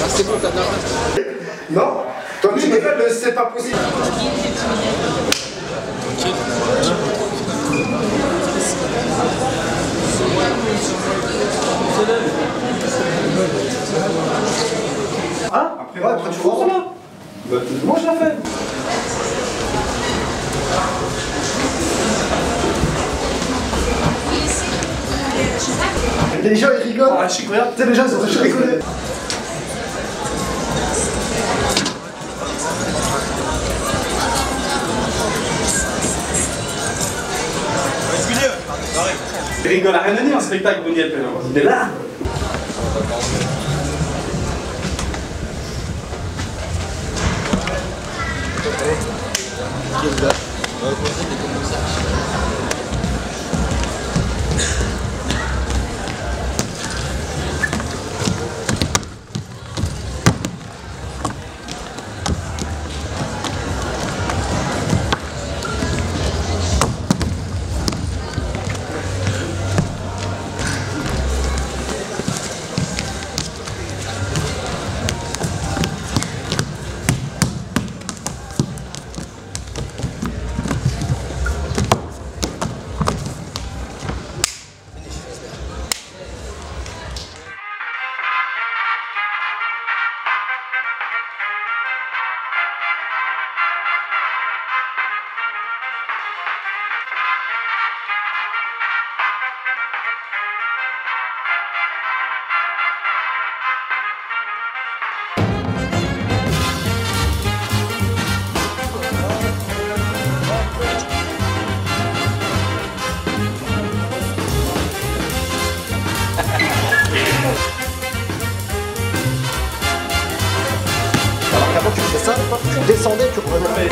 C'est bon, t'as bien. Non, quand tu décolles, c'est pas possible. Hein? Après tu fonces là. Moi je la fais. Les gens ils rigolent. Ah, chic, regarde. Tu sais, les gens ils sont en train de rigoler. Il rigole à rien à dire, un spectacle de Niel Pelin. Il est là. Alors qu'avant tu faisais ça, tu descendais, tu revenais.